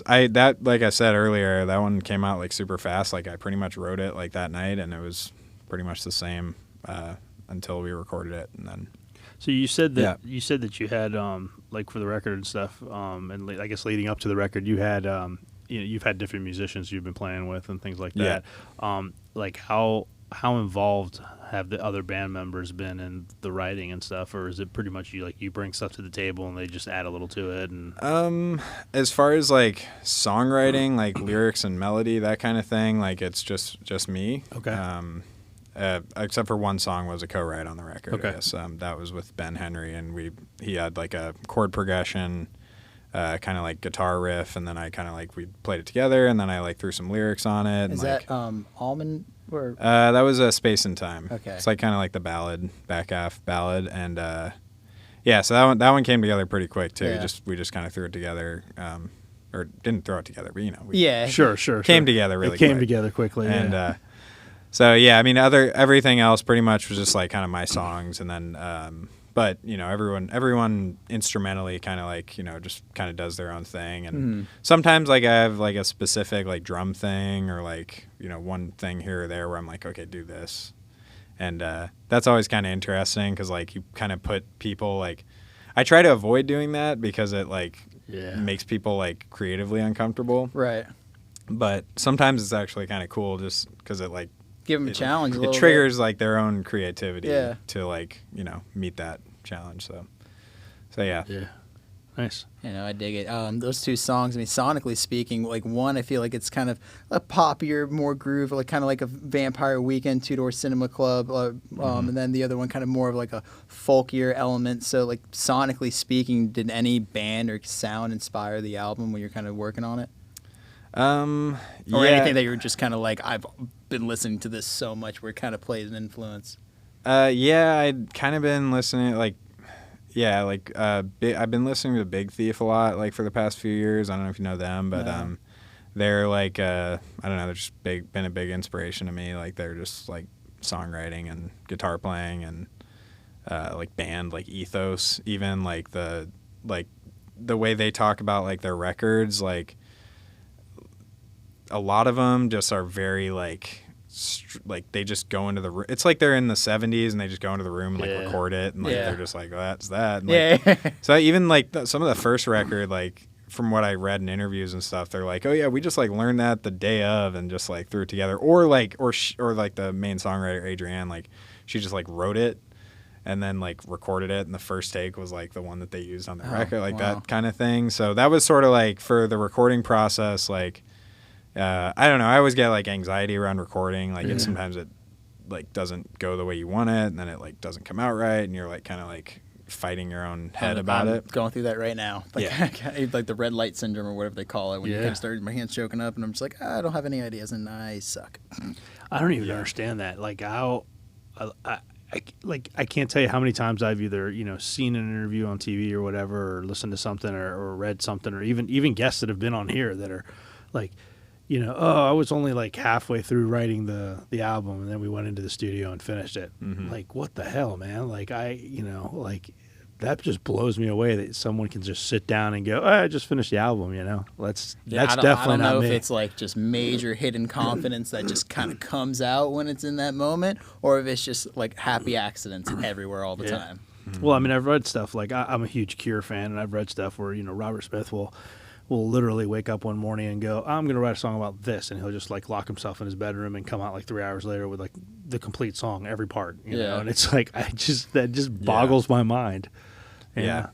that, like I said earlier, that one came out like super fast. Like I pretty much wrote it like that night, and it was pretty much the same until we recorded it. And then so you said that you had like for the record and stuff, and I guess leading up to the record, you had you've had different musicians you've been playing with and things like that. Like how involved have the other band members been in the writing and stuff, or is it pretty much you bring stuff to the table and they just add a little to it? And as far as like songwriting, like lyrics and melody, that kind of thing, like it's just me. Okay. Except for one song was a co-write on the record. Okay. I guess that was with Ben Henry, and he had like a chord progression, kind of like guitar riff, and then I kind of like we played it together, and then I like threw some lyrics on it. Is that Almond? Or? That was a Space and Time. Okay. It's like kind of like the ballad, back half ballad, and so that one came together pretty quick too. Yeah. We just kind of threw it together, or didn't throw it together, but sure came together really. It came together quickly, and so yeah, I mean everything else pretty much was just like kind of my songs, and then but everyone instrumentally kind of like just kind of does their own thing, and sometimes like I have like a specific like drum thing, or like one thing here or there where I'm like, okay, do this, and that's always kind of interesting, because like you kind of put people like, I try to avoid doing that because it like makes people like creatively uncomfortable, right? But sometimes it's actually kind of cool just because it like give them a challenge. It triggers like their own creativity to like meet that challenge. So yeah. Nice. I dig it. Those two songs, I mean, sonically speaking, like one, I feel like it's kind of a poppier, more groove, like kind of like a Vampire Weekend, Two Door Cinema Club, and then the other one kind of more of like a folkier element. So like sonically speaking, did any band or sound inspire the album when you're kind of working on it? Or anything that you're just kind of like, I've been listening to this so much where it kind of plays an influence? Yeah, I'd kind of been listening, like, yeah, like, I've been listening to Big Thief a lot, like, for the past few years. I don't know if you know them, but No. they're, like, I don't know, they're just been a big inspiration to me. Like, they're just, like, songwriting and guitar playing and, like, band, like, ethos, even, like, the way they talk about, like, their records, like, a lot of them just are very, like they just go into the room. It's like they're in the 70s and they just go into the room and like record it and like they're just like, well, that's that. And, like, so even like some of the first record, like from what I read in interviews and stuff, they're like, oh yeah, we just like learned that the day of and just like threw it together. Or like or like the main songwriter Adrienne, like she just like wrote it and then like recorded it and the first take was like the one that they used on the record, like that kind of thing. So that was sort of like for the recording process, like I don't know. I always get like anxiety around recording. Like sometimes it like doesn't go the way you want it, and then it like doesn't come out right, and you're like kind of like fighting your own head about it. Going through that right now. Like, like the red light syndrome or whatever they call it. When you kind of start, my hand's choking up, and I'm just like, I don't have any ideas, and I suck. I don't even understand that. Like how, I can't tell you how many times I've either seen an interview on TV or whatever, or listened to something, or read something, or even guests that have been on here that are like. I was only like halfway through writing the album, and then we went into the studio and finished it. Mm-hmm. Like, what the hell, man? Like, like that just blows me away that someone can just sit down and go, I just finished the album, That's definitely I don't know not if me. it's like just major hidden confidence that just kind of comes out when it's in that moment, or if it's just like happy accidents everywhere all the time. Mm-hmm. Well, I mean, I've read stuff like I'm a huge Cure fan, and I've read stuff where Robert Smith will literally wake up one morning and go, I'm going to write a song about this. And he'll just like lock himself in his bedroom and come out like 3 hours later with like the complete song, every part, know? And it's like, that just boggles my mind. Yeah.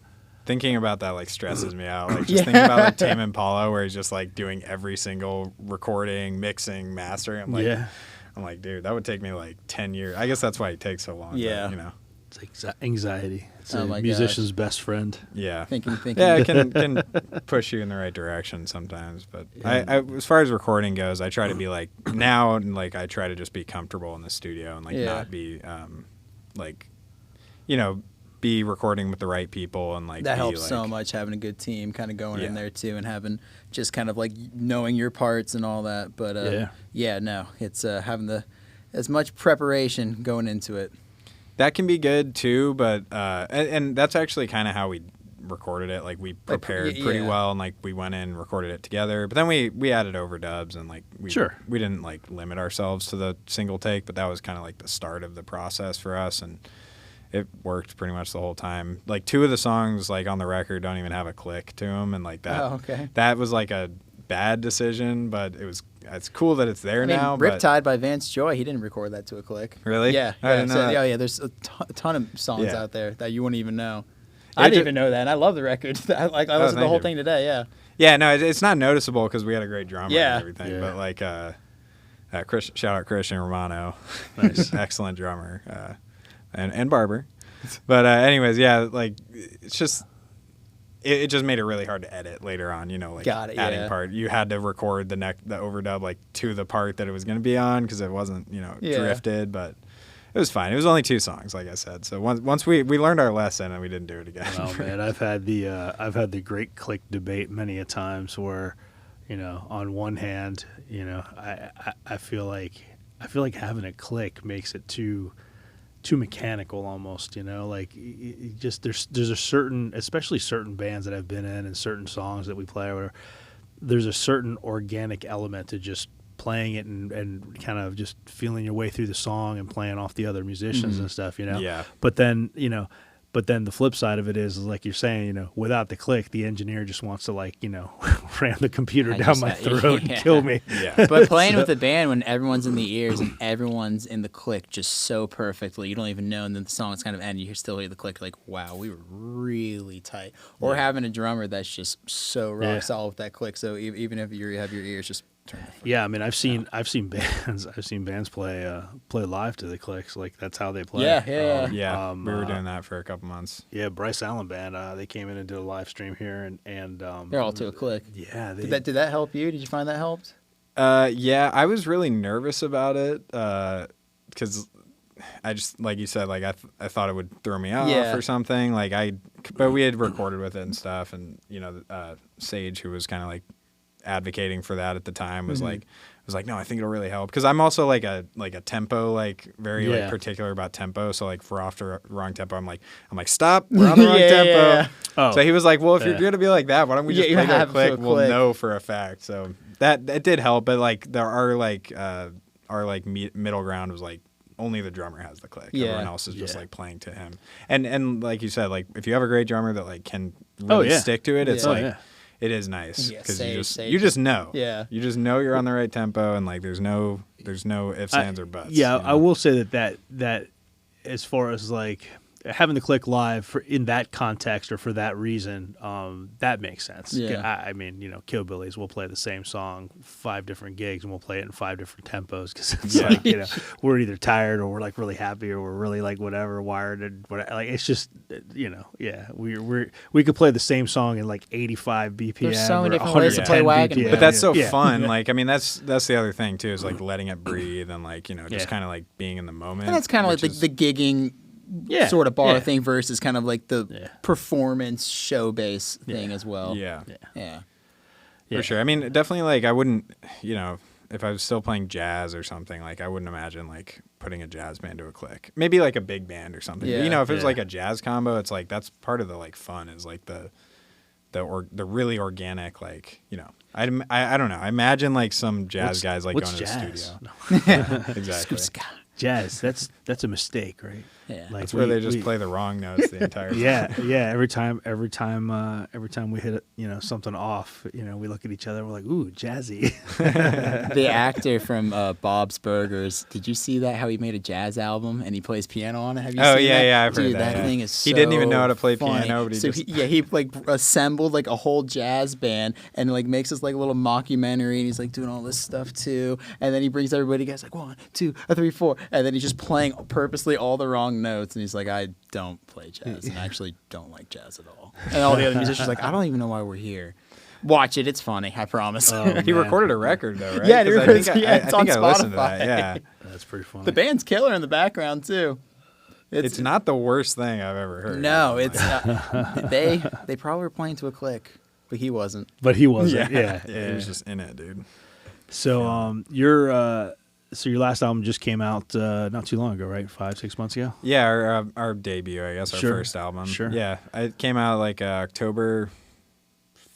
Thinking about that like stresses me out. Like just thinking about like Tame Impala where he's just like doing every single recording, mixing, mastering. I'm like, dude, that would take me like 10 years. I guess that's why it takes so long. Yeah. But, It's like anxiety. It's a my musician's best friend. Yeah. Thinking. Yeah, it can push you in the right direction sometimes. But I, as far as recording goes, I try to be like now, and like I try to just be comfortable in the studio and like not be be recording with the right people and like that helps like, so much having a good team kind of going in there too and having just kind of like knowing your parts and all that. But it's having as much preparation going into it. That can be good too, but and that's actually kind of how we recorded it. Like we prepared pretty well, and like we went in and recorded it together. But then we added overdubs, and like we didn't like limit ourselves to the single take, but that was kind of like the start of the process for us, and it worked pretty much the whole time. Like 2 of the songs like on the record don't even have a click to them, and like that that was like a bad decision, but it's cool that it's there now. Riptide by Vance Joy, he didn't record that to a click. Really? Yeah. I didn't know that. There's a ton of songs out there that you wouldn't even know. I didn't even know that, and I love the record. I listened to the whole thing today, Yeah, no, it's not noticeable because we had a great drummer and everything, but like, shout out Christian Romano. Nice. Excellent drummer, and barber. But anyways, like, it's just... It just made it really hard to edit later on, like adding part. You had to record the overdub like to the part that it was going to be on because it wasn't, drifted, but it was fine. It was only 2 songs, like I said. So once we learned our lesson and we didn't do it again. Oh man, I've had the great click debate many a times where, on one hand, I feel like having a click makes it too mechanical almost, like just there's a certain, especially certain bands that I've been in and certain songs that we play where there's a certain organic element to just playing it and kind of just feeling your way through the song and playing off the other musicians and stuff, but then the flip side of it is like you're saying, without the click, the engineer just wants to like, ram the computer down my throat and kill me. Yeah. But playing with the band when everyone's in the ears and everyone's in the click just so perfectly, you don't even know, and then the song's kind of end, you still hear the click, like, wow, we were really tight. Or having a drummer that's just so rock solid with that click. So even if you have your ears just turn the fuck I mean, I've seen bands play live to the clicks. Like that's how they play. We were doing that for a couple months. Yeah, Bryce Allen band. They came in and did a live stream here, and they're all to a click. Yeah. Did that help you? Did you find that helped? I was really nervous about it because I just, like you said, like I thought it would throw me off Yeah. or something. Like but we had recorded with it and stuff, and Sage, who was kind of like advocating for that at the time, was like no, I think it'll really help, because I'm also like a tempo, like very like particular about tempo. So like if we're off to wrong tempo, I'm like stop, we're on the wrong tempo. Yeah. Oh. So he was like, well, if you're gonna be like that, why don't we just Yeah, play that have click? it We'll click. know for a fact. So that did help, but like there are like middle ground was like only the drummer has the click. Yeah. Everyone else is just Yeah. like playing to him. And like you said, like if you have a great drummer that like can really stick to it, it's Yeah. like it is nice, Yeah, because Sage you just know. Yeah. You just know you're on the right tempo, and like there's no ifs, ands, or buts. Yeah, you know? I will say that as far as like having the click live in that context or for that reason, that makes sense. Yeah. I mean, Killbillies, we'll play the same song 5 different gigs and we'll play it in 5 different tempos, because it's like, we're either tired or we're like really happy or we're really like whatever wired and whatever. Like it's just, we could play the same song in like 85 BPM. There's so many or different ways to 110 play Wagon BPM. Wheel. But that's so Yeah. fun. Like, I mean, that's the other thing too, is like letting it breathe and like, just Yeah. kind of like being in the moment. And that's kind of like which the gigging sort of bar yeah. thing versus kind of like the Yeah. performance show base thing as well. Yeah, Yeah. Yeah. for sure. I mean, definitely like I wouldn't, if I was still playing jazz or something, like I wouldn't imagine like putting a jazz band to a click. Maybe like a big band or something. Yeah. But, if it was Yeah. like a jazz combo, it's like that's part of the like fun, is like the really organic, like, I don't know. I imagine like some jazz guys like what's going to jazz? the studio. Exactly. Jazz, that's a mistake, right? Yeah. Like That's where they just play the wrong notes the entire time. Yeah. Every time we hit something off, we look at each other. We're like, ooh, jazzy. The actor from Bob's Burgers, did you see that? How he made a jazz album and he plays piano on it? Have you Oh, seen yeah, that? yeah, I've heard Dude, that, yeah. thing is He didn't even know how to so play funny. piano, but he so just- he like assembled like a whole jazz band and like makes this like little mockumentary, and he's like doing all this stuff too. And then he brings everybody, guys, like 1, 2, 3, 4, and then he's just playing purposely all the wrong notes, and he's like, I don't play jazz, and I actually don't like jazz at all. And all the other musicians are like, I don't even know why we're here. Watch it, it's funny, I promise. He recorded a record though, right? Yeah, he 'Cause recorded- I think it's on I listened to Spotify. that. Yeah, That's pretty funny. The band's killer in the background too. it's not the worst thing I've ever heard. No, it's they probably were playing to a click, but he wasn't. But he wasn't. yeah, Yeah. he was just in it, dude. So your last album just came out not too long ago, right? 5-6 months ago. Yeah, our debut, I guess, our Sure. first album. Sure. Yeah, it came out like October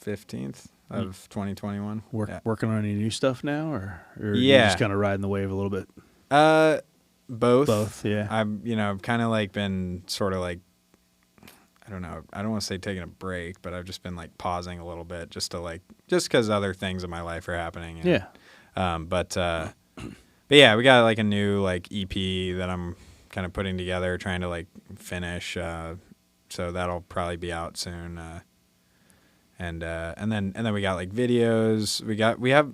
15th of 2021. Yeah. Working on any new stuff now, or you're Yeah. just kind of riding the wave a little bit. Both. Both, yeah. I've kind of like been sort of like, I don't know. I don't want to say taking a break, but I've just been like pausing a little bit just because other things in my life are happening. And, Yeah. But yeah, we got like a new like EP that I'm kind of putting together, trying to like finish. So that'll probably be out soon. And then we got like videos.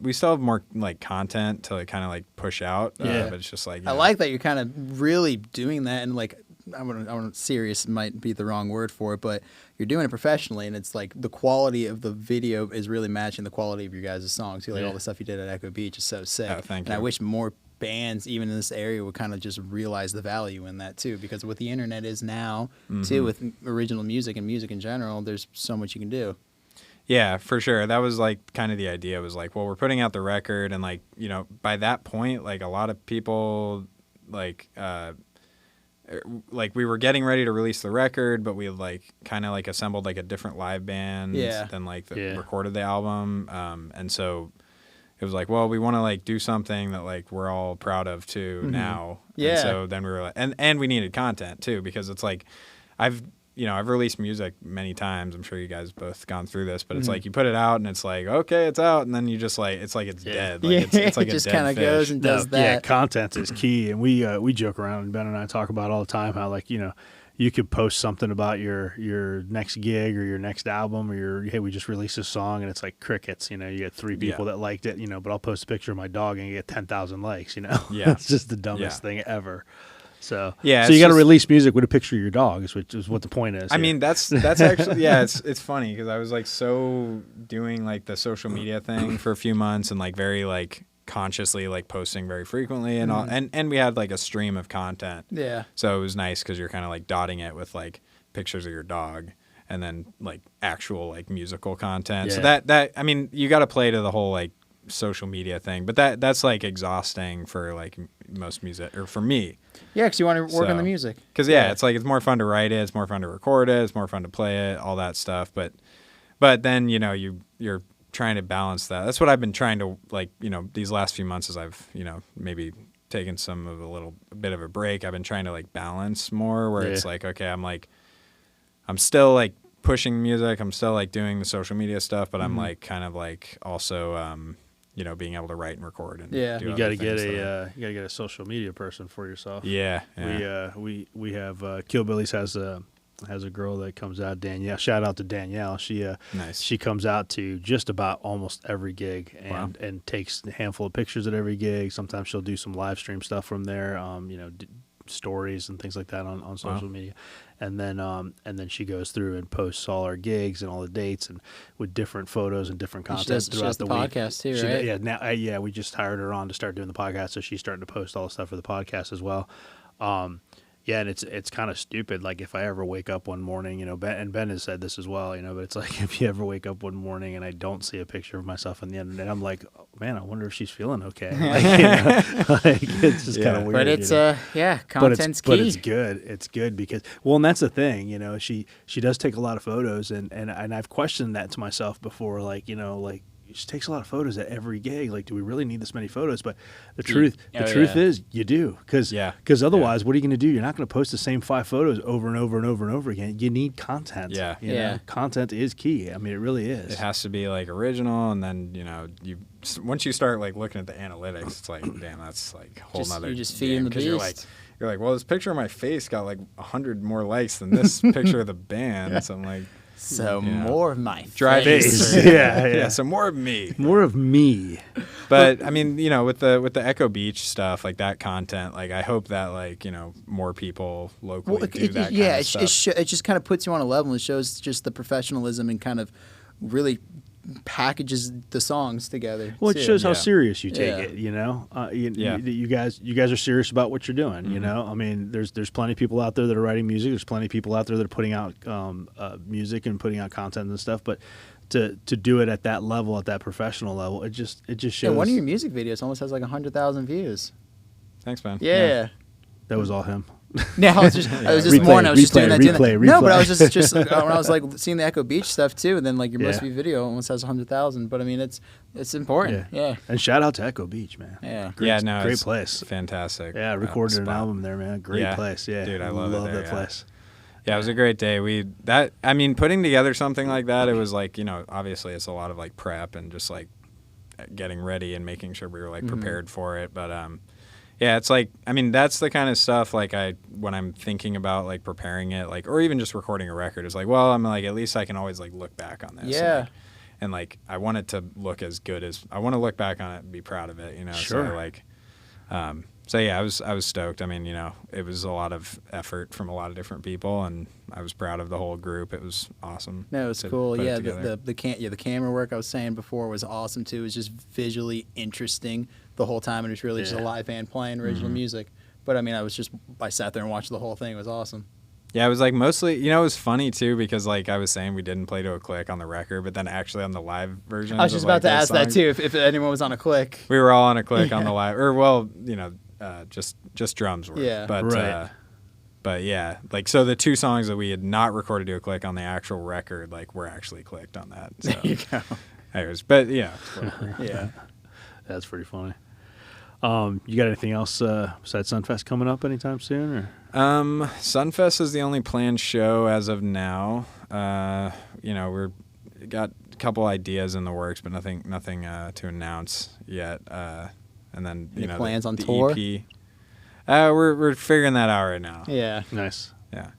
We still have more like content to like kind of like push out. Yeah. But it's just like I like that you're kind of really doing that, and like I want serious might be the wrong word for it, but you're doing it professionally, and it's like the quality of the video is really matching the quality of your guys' songs. Like all the stuff you did at Echo Beach is so sick. Oh, thank and I you. wish more bands, even in this area, would kind of just realize the value in that too, because what the internet is now too, with original music and music in general, there's so much you can do. Yeah, for sure. That was like kind of the idea, was like, well, we're putting out the record, and like, by that point, like a lot of people like we were getting ready to release the record, but we like kind of like assembled like a different live band than like recorded the album. And so it was like, well, we want to like do something that like we're all proud of too now. Yeah. And so then we were like, and we needed content too, because it's like I've released music many times. I'm sure you guys both gone through this, but it's like you put it out and it's like, okay, it's out, and then you just like it's dead. Like it's like it just kind of goes and does that. Yeah, content is key, and we joke around, and Ben and I talk about all the time how like you could post something about your next gig or your next album, or hey, we just released a song, and it's like crickets. You get 3 people that liked it, but I'll post a picture of my dog and get 10,000 likes. Yeah. It's just the dumbest thing ever. So so you got to release music with a picture of your dog, which is what the point is. I mean, that's actually it's funny, because I was like so doing like the social media thing for a few months, and like very like consciously like posting very frequently and all, and we had like a stream of content. Yeah. So it was nice because you're kind of like dotting it with like pictures of your dog and then like actual like musical content. So that I mean, you got to play to the whole like social media thing, but that's like exhausting for like most music, or for me. Yeah, because you want to work on the music. Because it's like it's more fun to write it, it's more fun to record it, it's more fun to play it, all that stuff. But then you're trying to balance that. That's what I've been trying to like, these last few months as I've, maybe taken a bit of a break. I've been trying to like balance more where it's like, okay, I'm still like pushing music. I'm still like doing the social media stuff, but I'm like kind of like also, being able to write and record and do you got to get a social media person for yourself. We have Killbillies has a girl that comes out, Danielle. Shout out to Danielle. She comes out to just about almost every gig and takes a handful of pictures at every gig. Sometimes she'll do some live stream stuff from there, stories and things like that on social media. And then she goes through and posts all our gigs and all the dates and with different photos and different content throughout the week. Podcast too, right? Yeah, we just hired her on to start doing the podcast, so she's starting to post all the stuff for the podcast as well. Yeah, and it's kind of stupid. Like if I ever wake up one morning, Ben has said this as well, but it's like if you ever wake up one morning and I don't see a picture of myself on the internet, I'm like, oh, man, I wonder if she's feeling okay. It's just kind of weird. But it's content's key. But it's good. It's good because and that's the thing, she does take a lot of photos, and I've questioned that to myself before, she takes a lot of photos at every gig. Like, do we really need this many photos? But the truth is you do. Because otherwise, what are you going to do? You're not going to post the same 5 photos over and over and over and over again. You need content. Yeah. Content is key. I mean, it really is. It has to be like original. And then, once you start like looking at the analytics, it's like, damn, that's like a whole nother. You're just feeding the beast. You're like, well, this picture of my face got like 100 more likes than this picture of the band. So I'm like, so more of my face. Yeah. So more of me. More of me. But I mean, with the Echo Beach stuff, like that content, like I hope that like more people locally do that. Yeah, kind of stuff. It just kind of puts you on a level and shows just the professionalism and kind of really packages the songs together. Well, it shows how serious you take it. You guys are serious about what you're doing. I mean, there's plenty of people out there that are writing music. There's plenty of people out there that are putting out music and putting out content and stuff. But to do it at that level, at that professional level, it just shows. Yeah, one of your music videos almost has like 100,000 views. Thanks, man. Yeah. That was all him. No, I was just morning. I was just doing that. No, but I was just when I was like seeing the Echo Beach stuff too, and then like your Must Be video almost has 100,000. But I mean, it's important. Yeah. And shout out to Echo Beach, man. Yeah. Great place. Fantastic. Yeah, recorded an album there, man. Great place. Yeah, dude, I love that place. Yeah, it was a great day. Putting together something like that, it was like, obviously it's a lot of like prep and just like getting ready and making sure we were like prepared for it. But yeah, it's like, I mean, that's the kind of stuff like when I'm thinking about like preparing it, like, or even just recording a record, is like, well, I'm like, at least I can always like look back on this. Yeah. And like, I want it to look as good as, I want to look back on it and be proud of it, Sure. So like, so yeah, I was stoked. I mean, it was a lot of effort from a lot of different people, and I was proud of the whole group. It was awesome. No, it's cool. Yeah, the camera work I was saying before was awesome too. It was just visually interesting the whole time, and it was really just a live band playing original music. But I mean, I sat there and watched the whole thing. It was awesome. Yeah, it was like mostly, it was funny too, because like I was saying, we didn't play to a click on the record, but then actually on the live version, I was just about to ask that too, if anyone was on a click. We were all on a click on the live, or well, just drums were. Yeah. But right. But yeah, like, so the 2 songs that we had not recorded to a click on the actual record, like, were actually clicked on that. So. There you go. Anyways, but yeah. Yeah. That's pretty funny. You got anything else besides SunFest coming up anytime soon? Or? SunFest is the only planned show as of now. We're got a couple ideas in the works, but nothing to announce yet. And then Any plans on the tour? EP. We're figuring that out right now. Yeah. Nice. Yeah.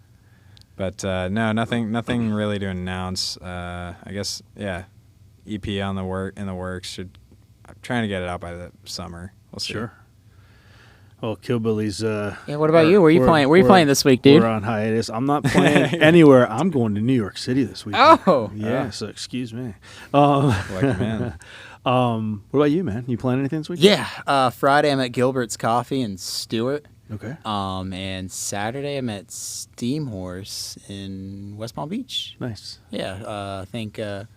But no, nothing really to announce. I guess EP in the works. I'm trying to get it out by the summer. We'll see. Sure. Well, Killbillies. What about you? Where are you playing? Where are you playing this week, dude? We're on hiatus. I'm not playing anywhere. I'm going to New York City this week. Oh. Yeah. So excuse me. Like man. What about you, man? You planning anything this week? Yeah. Friday I'm at Gilbert's Coffee in Stewart. Okay. And Saturday I'm at Steam Horse in West Palm Beach. Nice. Yeah. I think if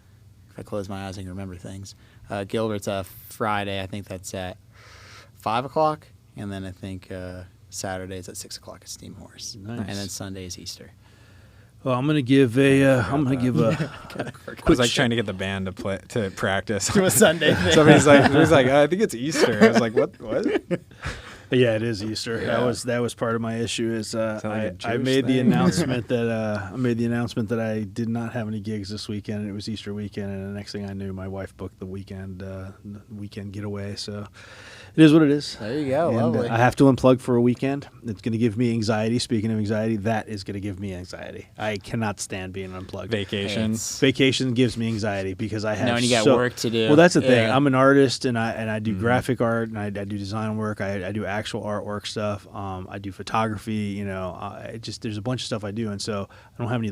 I close my eyes I can remember things. Gilbert's Friday. I think that's at 5 o'clock, and then I think Saturday's at 6 o'clock at Steam Horse. Nice. And then Sunday is Easter. Well, I'm gonna give a. I was like trying to get the band to practice. Do a Sunday thing. Somebody's like, I think it's Easter. I was like, what? Yeah, it is Easter. Yeah. That was part of my issue. Is like a I Jewish made the thing, or- announcement that I did not have any gigs this weekend. And it was Easter weekend, and the next thing I knew, my wife booked the weekend getaway. So it is what it is. There you go. And, Lovely. I have to unplug for a weekend. It's going to give me anxiety. Speaking of anxiety, that is going to give me anxiety. I cannot stand being unplugged. Vacation. Vacation gives me anxiety because I have Knowing you got work to do. Well, that's the thing. Yeah. I'm an artist, and I do graphic art, and I do design work. I do actual artwork stuff. I do photography. There's a bunch of stuff I do, and so I don't have any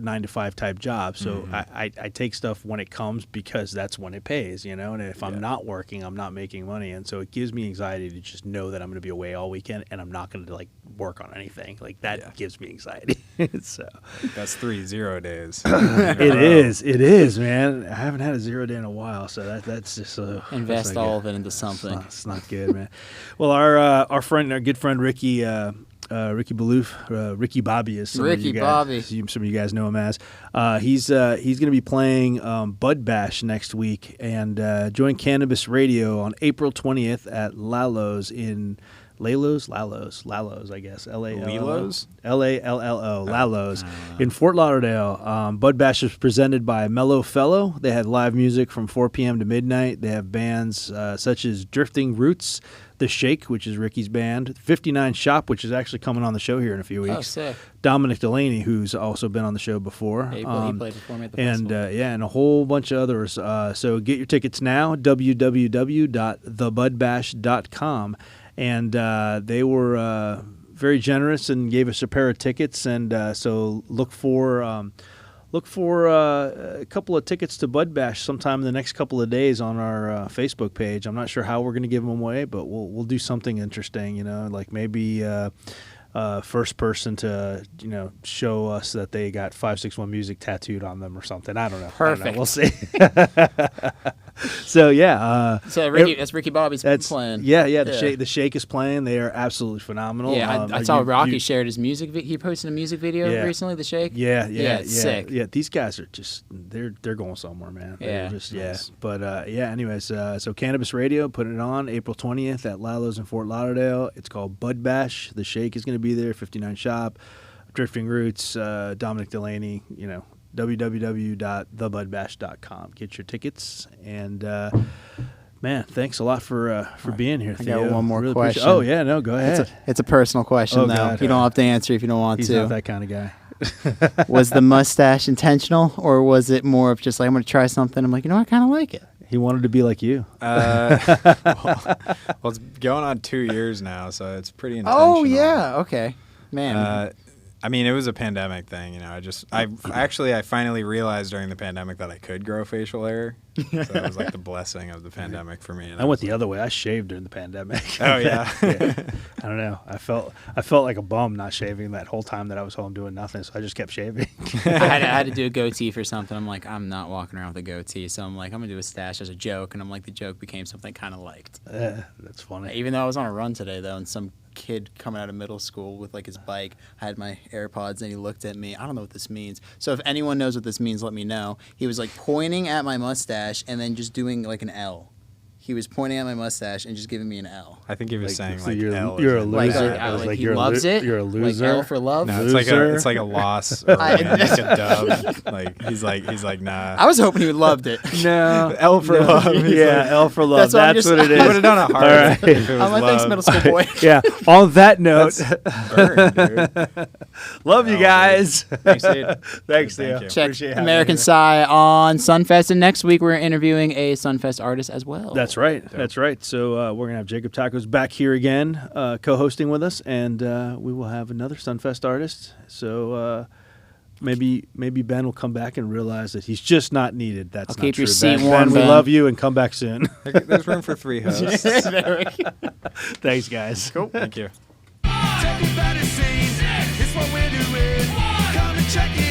9-to-5 type job. So I take stuff when it comes because that's when it pays. And if I'm not working, I'm not making money, and so it gives me anxiety to just know that I'm going to be away all weekend and I'm not going to work on anything. That gives me anxiety. So That's 3 0 days. it is, man. I haven't had a 0 day in a while, so that's just Invest all of it into something. It's not good, man. Well, our good friend Ricky Balouf, Ricky Bobby is some Ricky of you Bobby. guys, some of you guys know him as. He's going to be playing Bud Bash next week, and join Cannabis Radio on April 20th at Lallo's in Lallo's, I guess. Lilo's? Lallo, Lallo's in Fort Lauderdale. Bud Bash is presented by Mellow Fellow. They have live music from 4 p.m. to midnight. They have bands such as Drifting Roots, The Shake, which is Ricky's band, 59 Shop, which is actually coming on the show here in a few weeks. Oh, sick. Dominic Delaney, who's also been on the show before. Yeah, he played before me at the and festival. and a whole bunch of others. So get your tickets now, www.thebudbash.com. And they were very generous and gave us a pair of tickets. And so look for a couple of tickets to Bud Bash sometime in the next couple of days on our Facebook page. I'm not sure how we're going to give them away, but we'll do something interesting. Like maybe first person to show us that they got 561 Music tattooed on them or something. I don't know. Perfect. We'll see. So yeah. That's Ricky Bobby's playing. Yeah. The Shake is playing. They are absolutely phenomenal. Yeah, I saw Rocky shared his music. He posted a music video recently. The Shake. Yeah, it's sick. Yeah, these guys are just they're going somewhere, man. Yeah. Nice. But anyways, so Cannabis Radio put it on April 20th at Lallo's in Fort Lauderdale. It's called Bud Bash. The Shake is going to be there. 59 Shop, Drifting Roots, Dominic Delaney. www.thebudbash.com. Get your tickets. And man, thanks a lot for being here, Theo. I got one more really question. Oh yeah, no, go ahead. It's a personal question Oh, though. God. You don't have to answer if you don't want He's to. not that kind of guy. Was the mustache intentional, or was it more of just I'm going to try something? I'm like, I kind of like it. He wanted to be like you. Well, it's going on 2 years now, so it's pretty intentional. Oh yeah, okay, man. I mean, it was a pandemic thing, I finally realized during the pandemic that I could grow facial hair. So it was like the blessing of the pandemic for me. And I went the other way. I shaved during the pandemic. Oh yeah. I don't know. I felt like a bum not shaving that whole time that I was home doing nothing. So I just kept shaving. I had to do a goatee for something. I'm like, I'm not walking around with a goatee, so I'm like, I'm gonna do a stash as a joke, and I'm like, the joke became something I kind of liked. That's funny. Even though I was on a run today though, and some kid coming out of middle school with his bike, I had my AirPods, and he looked at me. I don't know what this means. So if anyone knows what this means, let me know. He was pointing at my mustache and then just doing an L. He was pointing at my mustace and just giving me an L. I think he was saying so L. you're a loser. He loves it. You're a loser. L for love. No, Loser. it's like a loss or like a dub. He's like nah. I was hoping he would loved it. No. L for love. Yeah, L for love. That's what That's what it He would is. have done a heart All right. if it was I'm like, thanks, love. middle school boy. Yeah. On that note, Burn, dude. love you guys. Thanks, dude. Thanks, Thank Theo. you. Check Appreciate having American you. Sigh on SunFest, and next week we're interviewing a SunFest artist as well. That's right. That's right. So we're going to have Jakob Takos back here again, co-hosting with us, and we will have another SunFest artist. So maybe Ben will come back and realize that he's just not needed. That's I'll not keep your true. seat Ben, warm, Ben, we Ben. love you, and come back soon. There's room for 3 hosts. Thanks, guys. Cool. Thank you. Talk about a scene, it's what we're doing. Come and check it